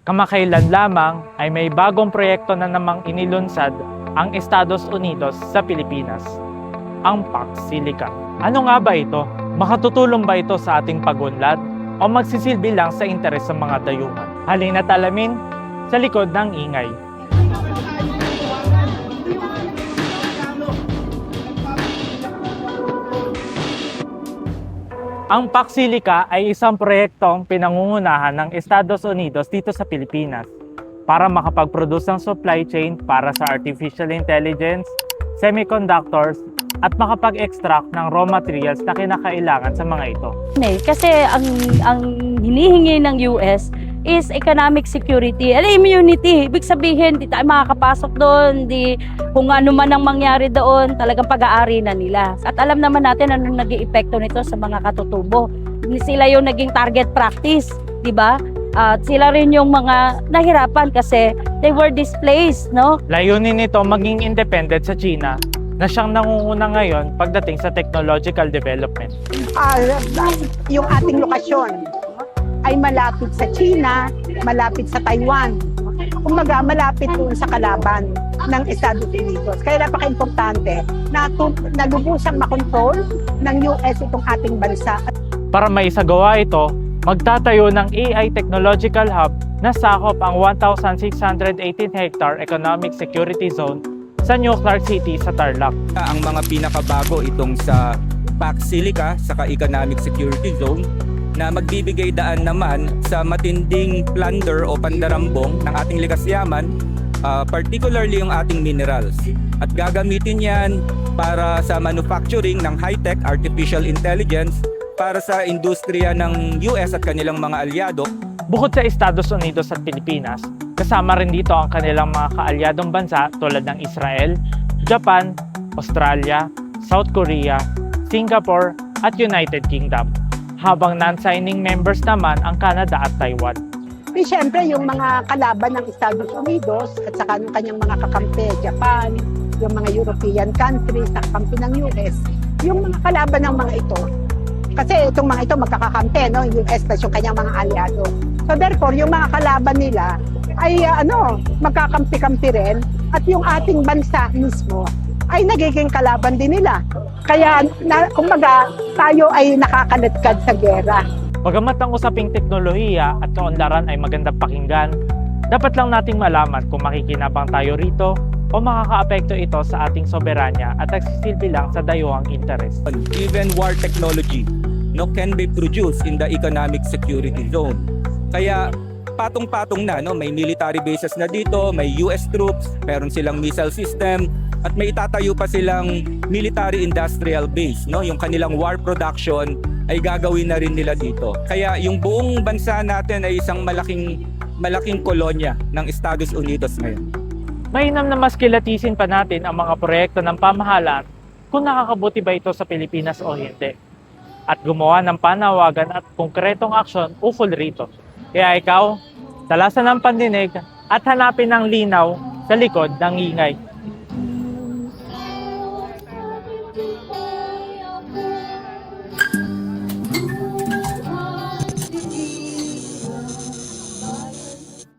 Kamakailan lamang ay may bagong proyekto na namang inilunsad ang Estados Unidos sa Pilipinas, ang PAX Silica. Ano nga ba ito? Makatutulong ba ito sa ating pag-unlad o magsisilbi lang sa interes ng mga dayuhan? Halina't alamin sa likod ng ingay. Ang PAX Silica ay isang proyektong pinangungunahan ng Estados Unidos dito sa Pilipinas para makapag-produce ng supply chain para sa artificial intelligence, semiconductors, at makapag-extract ng raw materials na kinakailangan sa mga ito. Kasi ang hinihingi ng US is economic security and immunity. Ibig sabihin, di tayo makakapasok doon, kung ano man ang mangyari doon, talagang pag-aari na nila. At alam naman natin anong naging epekto nito sa mga katutubo. Sila yung naging target practice, di ba? At sila rin yung mga nahirapan kasi they were displaced, no? Layunin nito maging independent sa China na siyang nangunguna ngayon pagdating sa technological development. Yung ating lokasyon ay malapit sa China, malapit sa Taiwan. Kumbaga, malapit doon sa kalaban ng Estados Unidos. Kaya napaka-importante na lubusang makontrol ng US itong ating bansa. Para maisagawa ito, magtatayo ng AI Technological Hub na sakop ang 1,618 hectare Economic Security Zone sa New Clark City sa Tarlac. Ang mga pinakabago itong sa PAX Silica, saka Economic Security Zone, na magbibigay daan naman sa matinding plunder o pandarambong ng ating likas yaman, particularly yung ating minerals. At gagamitin yan para sa manufacturing ng high-tech artificial intelligence para sa industriya ng US at kanilang mga alyado. Bukod sa Estados Unidos at Pilipinas, kasama rin dito ang kanilang mga kaalyadong bansa tulad ng Israel, Japan, Australia, South Korea, Singapore at United Kingdom. Habang non-signing members naman ang Canada at Taiwan. Di syempre, yung mga kalaban ng Estados Unidos at saka ng kanyang mga kakampi, Japan, yung mga European countries na kakampi ng US, yung mga kalaban ng mga ito, kasi itong mga ito magkakakampi, no? Yung US plus yung kanyang mga aliado. So therefore, yung mga kalaban nila ay magkakampi-kampi rin at yung ating bansa mismo ay nagiging kalaban din nila. Kaya, kumbaga, tayo ay nakakaladkad sa gera. Bagamat ang usaping teknolohiya at kaunlaran ay magandang pakinggan, dapat lang nating malaman kung makikinabang tayo rito o makakaapekto ito sa ating soberanya at nagsisilbi lang sa dayuhang interes. Even war technology can be produced in the Economic Security Zone. Kaya patong-patong na, may military bases na dito, may US troops, meron silang missile system, at may itatayo pa silang military industrial base, yung kanilang war production ay gagawin na rin nila dito. Kaya yung buong bansa natin ay isang malaking kolonya ng Estados Unidos ngayon. Mainam na mas kilatisin pa natin ang mga proyekto ng pamahalaan kung nakakabuti ba ito sa Pilipinas o hindi. At gumawa ng panawagan at konkretong aksyon ukol rito. Kaya ikaw, talasan ng pandinig at hanapin ng linaw sa likod ng ingay.